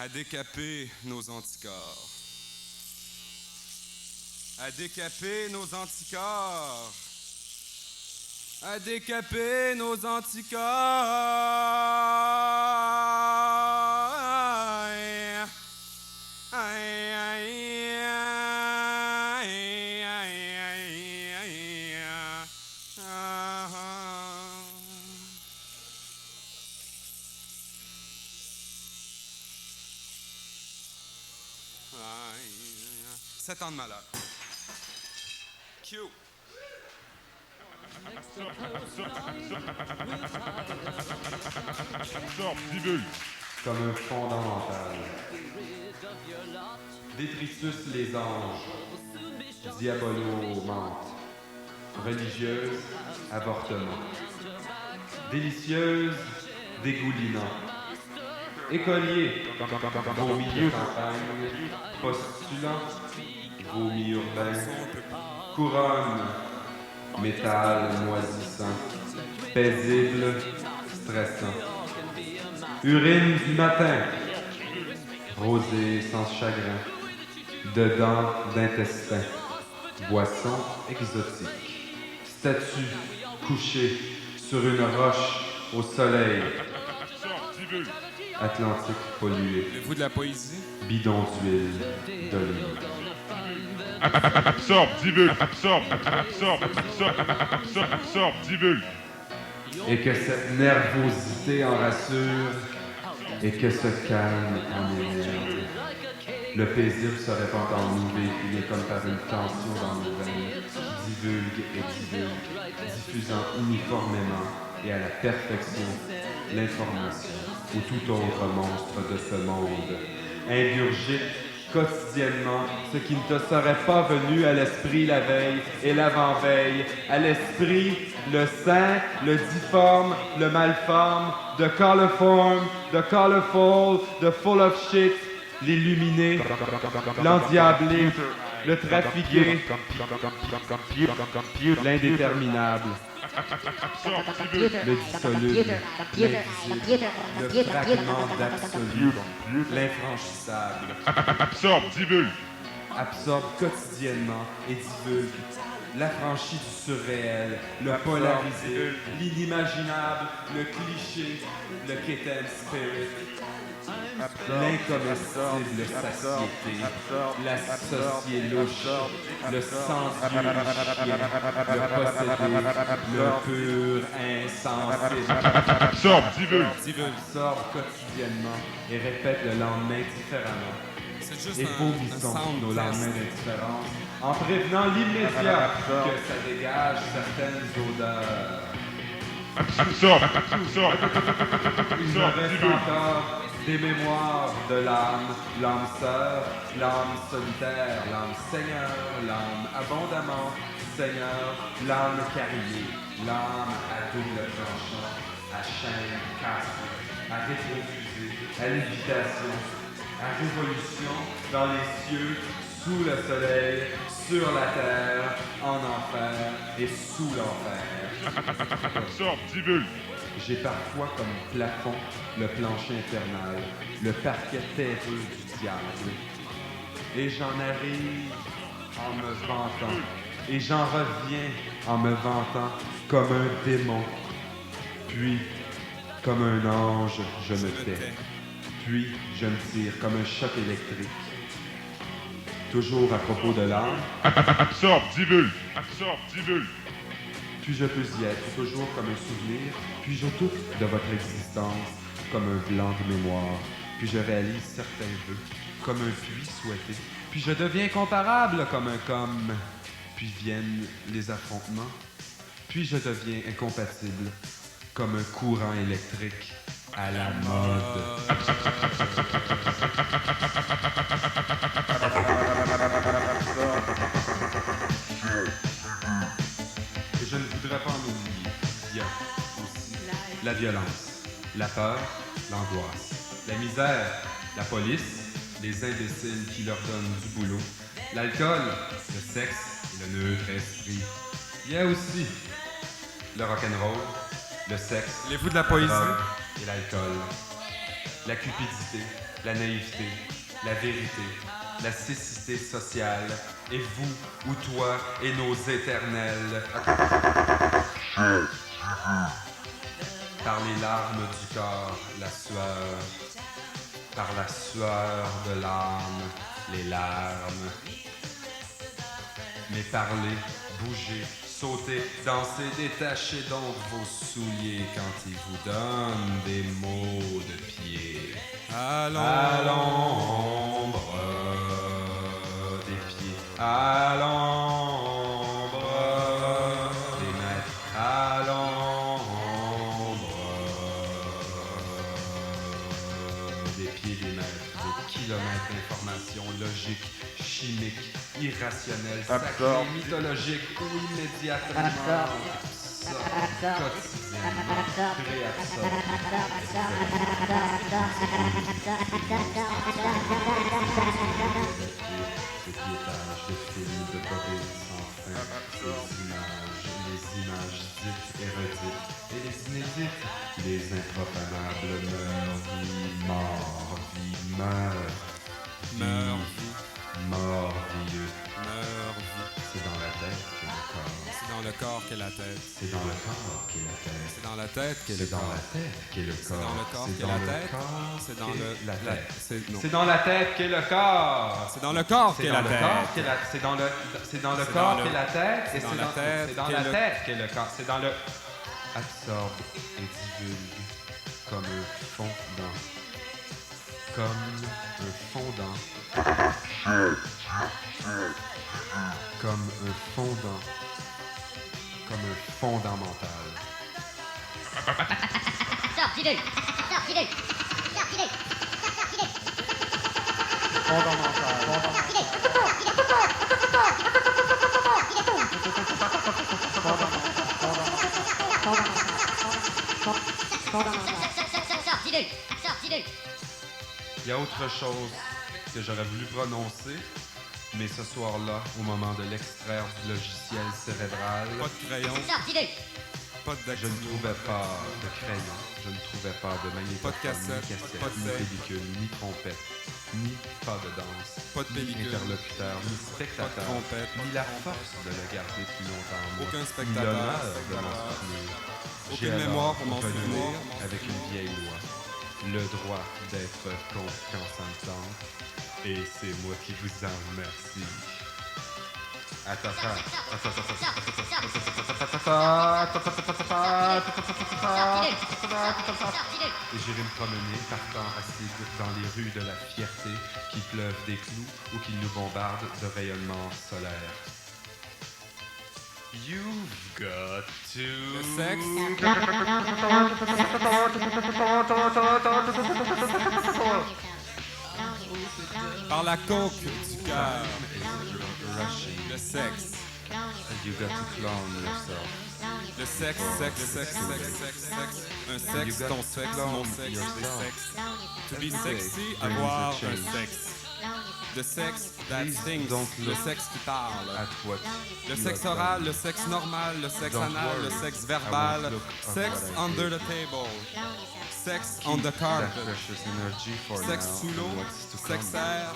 à décaper nos anticorps. À décaper nos anticorps. À décaper nos anticorps. Aïe, aïe, aïe, aïe, aïe, aïe, aïe, ah, ah. 7 ans de malheur. Q. Absorbe, divulgue. Comme un fondamental. Détritus les anges. Diabolo menthe. Religieuse, avortement. Délicieuse, dégoulinant. Écolier, vomi de campagne. Postulant, vomi urbain. Couronne, métal moisissant. Paisible, stressant. Urine du matin, rosée sans chagrin. Dedans d'intestin, boisson exotique. Statue couchée sur une roche au soleil. Absorbe, divulgue. Atlantique pollué, Voulez-vous de la poésie? bidon d'huile d'olive. Absorbe, divulgue. Absorbe, absorbe, absorbe, absorbe, absorbe, divulgue. Et que cette nervosité en rassure, et que ce calme en énerve. Le paisible se répand en nous, véhiculé comme par une tension dans nos veines, qui divulgue et divulgue, diffusant uniformément et à la perfection l'information ou tout autre monstre de ce monde. Ingurgite quotidiennement ce qui ne te serait pas venu à l'esprit la veille et l'avant-veille, à l'esprit le saint, le difforme, le malforme, the coliform, the colorful, the full of shit, l'illuminé, l'endiablé, le trafiqué, l'indéterminable, Absorbe, divulgue. le dissoluble, l'invisible, le fragment d'absolu, l'infranchissable, Absorbe, divulgue. absorbe quotidiennement et divulgue l'affranchi du surréel, le polarisé, l'inimaginable, le cliché, le keten spirit, l'incomestible satiété, l'associé louche, le sensueux chien, le possédé, le pur insensible. Absorbe, divulgue. Absorbe quotidiennement et répète le lendemain différemment. C'est juste Et un vomissons sound nos test. lendemains d'indifférence en prévenant l'immédiat que ça dégage certaines odeurs. Absorbe, absorbe. Il me Absorbe, reste divulgue. encore des mémoires de l'âme sœur, l'âme solitaire, l'âme seigneur, l'âme abondamment seigneur, l'âme carriée, l'âme à double tranchant, à chaîne cassée, à rétrofusée, à lévitation, à révolution dans les cieux, sous le soleil, sur la terre, en enfer et sous l'enfer. Absorbe, divulgue. J'ai parfois comme plafond le plancher infernal, le parquet terreux du diable. Et j'en arrive en me vantant, et j'en reviens en me vantant comme un démon. Puis, comme un ange, je me tais. Puis, je me tire comme un choc électrique. Toujours à propos de l'âme, Absorbe, divulgue. Absorbe, divulgue. puis je peux y être toujours comme un souvenir, puis je doute de votre existence comme un blanc de mémoire, puis je réalise certains vœux comme un puits souhaité, puis je deviens comparable comme un comme, puis viennent les affrontements, puis je deviens incompatible comme un courant électrique à la mode. Et je ne voudrais pas en oublier. Il y a aussi la violence, la peur, l'angoisse, la misère, la police, les imbéciles qui leur donnent du boulot, l'alcool, le sexe et le neutre esprit. Il y a aussi le rock'n'roll, le sexe, Voulez-vous de la la poésie? drogue et l'alcool, la cupidité, la naïveté, la vérité, la cécité sociale, et vous, ou toi, et nos éternels. Par les larmes du corps, la sueur, par la sueur de l'âme, les larmes. Mais parlez, bougez, sautez, dansez, détachez donc vos souliers quand ils vous donnent des mots de pied. À l'ombre des pieds, à l'ombre des maîtres, à l'ombre des pieds des maîtres, des kilomètres d'informations logiques, chimiques, irrationnelles, sacrées, mythologiques ou immédiatement absorbe, quotidiennement, de piétage, de films, de bobbines sans fin, les images dites et redites, et les inédites, les improfanables meurent-vie, mort-vie, Meurs-vie. mort-vieux. Meurs-vie. C'est dans la tête qu'est le corps. C'est dans le corps qu'est la tête. C'est dans le corps qu'est la tête. C'est dans la tête qu'est le C'est dans corps. la tête qu'est le C'est corps. dans le corps C'est qu'est dans la le tête. corps C'est dans qu'est le... la tête. Non. C'est dans la tête qu'est le corps. C'est dans le corps C'est qu'est dans la le tête. corps qu'est la... C'est dans le C'est corps dans le- qu'est la tête. Et c'est dans la tête c'est dans qu'est la le- tête qu'est le corps. C'est dans le... Absorbe et divulgue comme un fondant. Comme un fondant. Comme un fondant. Comme un fondant mental. Sortez-le. Sortez-le. Il y a autre chose que j'aurais voulu prononcer, mais ce soir-là, au moment de l'extraire du logiciel cérébral, Pas de crayon, Sortez-le. pas de je ne dactylo. trouvais pas de crayon, je ne trouvais pas de magnétophone, Pas de cassette, ni cassette, pas de ni sel. pellicule, ni trompette, ni pas de danse, Pas de ni pellicule, interlocuteur, ni pas de spectateur, trompette, ni la force de le garder plus longtemps en moi, Aucun ni spectateur, l'honneur de m'en spectateur. souvenir. Aucune J'ai mémoire alors pour m'en relevé souvenir. avec une vieille loi, le droit d'être con quand ça me tente, et c'est moi qui vous en remercie. Et j'irai me promener, partant assis dans les rues de la fierté, qu'il pleuve des clous ou qu'il nous bombarde de rayonnements solaires. You've got to... Le sexe. Par la coque du cœur. Rushing. Le sexe. You got to clone yourself. Le sexe, sexe. Un sexe, got ton to sexe, clone mon sexe, yourself. le sexe. To be Every day sexy, brings avoir a un change. sexe. Le sexe that Please sings, don't le look sexe qui parle. At what Le you sexe have oral, done. le sexe normal, le sexe Don't anal, le worry, sexe I verbal, won't look at sex what I under did. the table, sex Keep on the that carpet, precious energy for sexe now sous and l'eau, what's to sexe come. air,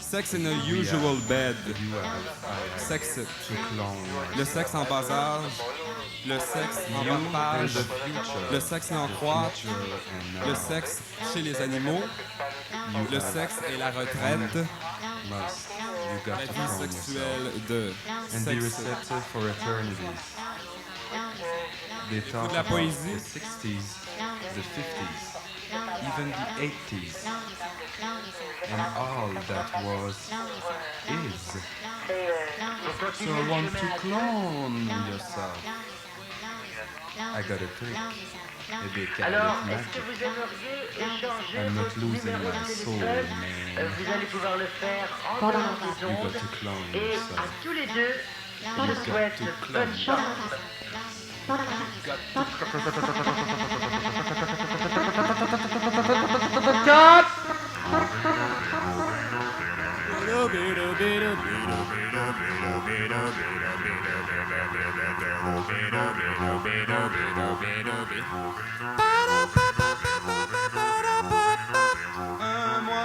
sex in a We usual have- bed, You have, I have sexe, to clone le yourself. sexe en bas âge, le sexe en You bas de page, and the future. le sexe en The croix, future and now. le sexe chez les animaux, You le have sexe et la retraite, must. You got la to vie clone sexuelle yourself. de And be sexe. receptive for eternity. They talk la about poésie. the 60s, the 50s, even the 80s, and all that was, is. So I want to clone yourself. I got a trick. A big Alors, magic. est-ce que vous aimeriez échanger I'm not votre losing numéro my de soul, téléphone man. Vous allez pouvoir le faire en dehors des You got ondes. to clone Et yourself. à tous les deux, je You vous got souhaite to bonne clone. chance. Un mois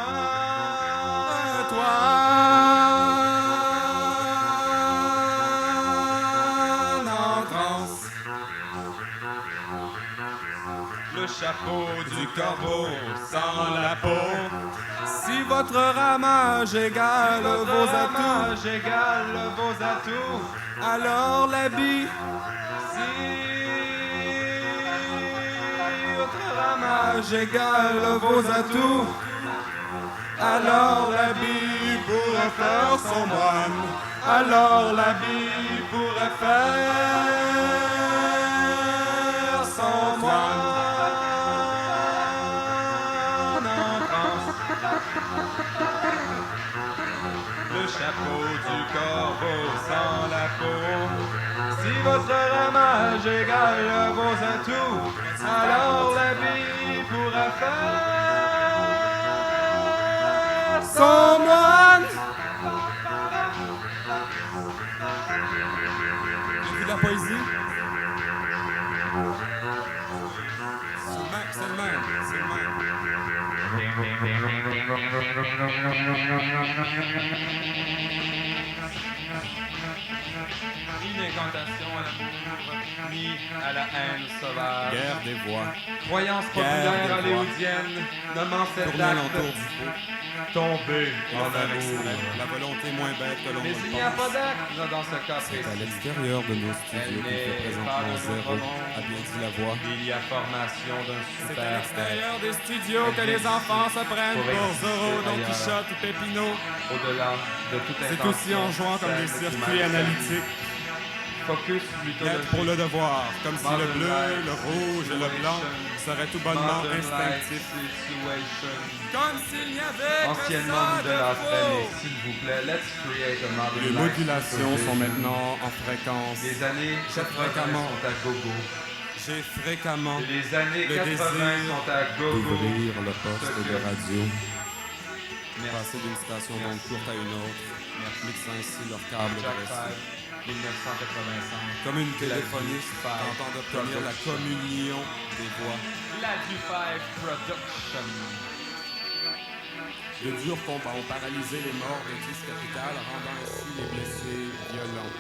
chapeau du corbeau sans la peau. Si votre ramage égale vos atouts, alors l'habit. Si votre ramage égale vos atouts, alors l'habit pourrait faire son moine. Alors l'habit pourrait faire son moine. Le chapeau du corbeau sans la peau. Si votre ramage égale vos atouts, alors l'habit pourrait faire son moine. J'ai vu la poésie. C'est le même. Ni l'incantation à l'amour, ni à la haine sauvage. Guerre des voix. Croyance populaire hollywoodienne, nommant cet acte tombé en amour. La volonté moins bête que l'on. Mais il n'y a pas d'acte dans ce cas précis. C'est à l'extérieur de nos studios qu'il fait présentement zéro, a bien dit la voix. Il y a formation d'un super. C'est à l'extérieur des studios que les enfants se prennent pour Zorro, Don Quichotte ou Pépino. Au-delà de toute intensité. C'est aussi en jouant comme des circuits analytiques. Focus mythologique. Pour le devoir, comme si le bleu, le rouge et le blanc seraient tout bonnement instinctifs. Comme s'il n'y avait anciennement de la mais s'il vous plaît, let's create a modern. Les modulations sont maintenant en fréquence. Les années 80 sont à gogo. J'ai fréquemment les années 80 sont à gogo. D'ouvrir le poste de radio. Passer d'une station d'onde courte à une autre. Mixant ainsi leur câble de récit. 1985. Comme une téléphoniste tentant d'obtenir la communion des voix. La Du5 Production. De durs combats ont paralysé les morts d'Église capitale, rendant ainsi les blessés violents.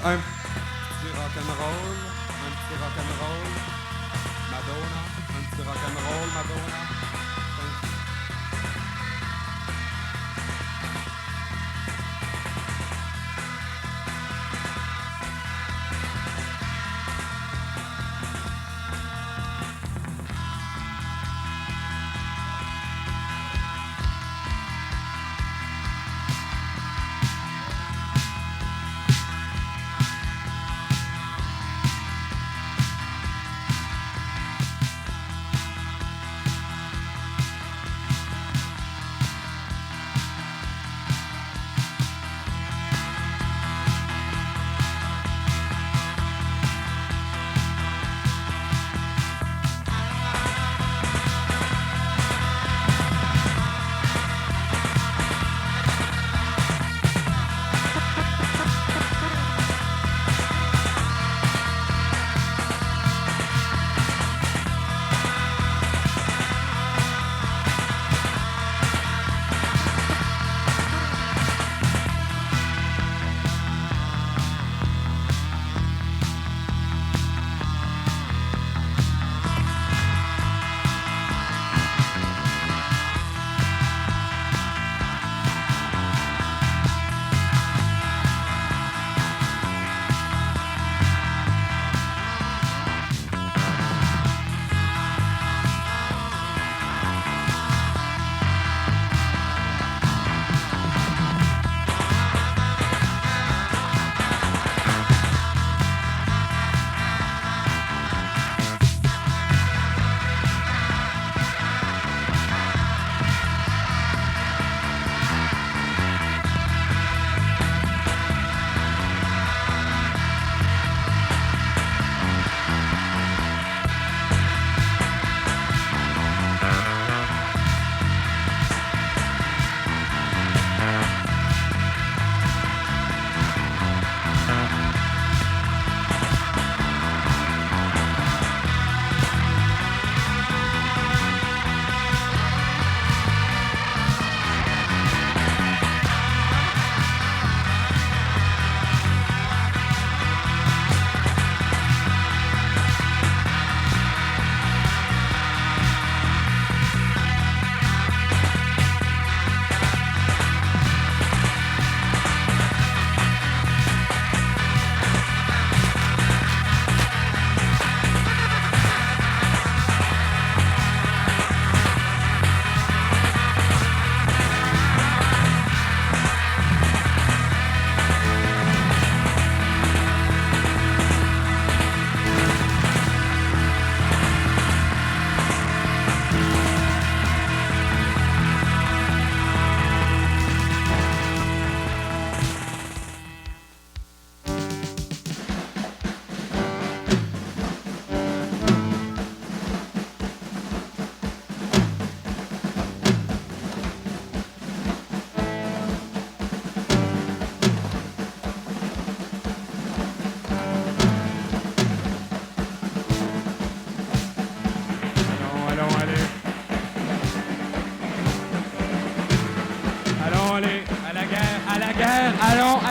Un petit rock'n'roll, Madonna, un petit rock'n'roll, Madonna.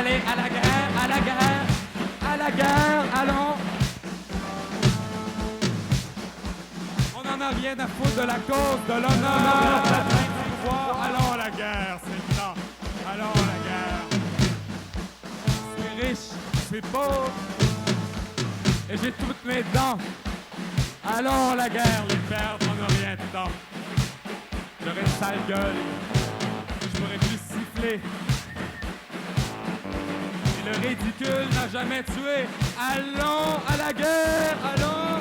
Allez, à la guerre, à la guerre, à la guerre, allons. On en a rien à foutre de la cause, de l'honneur, de la pouvoir. Allons à la guerre, c'est le temps. Allons à la guerre. Je suis riche, je suis pauvre, et j'ai toutes mes dents. Allons à la guerre, les perdre, on n'a rien de temps. J'aurais une sale gueule, je pourrais plus siffler. Et le ridicule n'a jamais tué. Allons à la guerre, allons.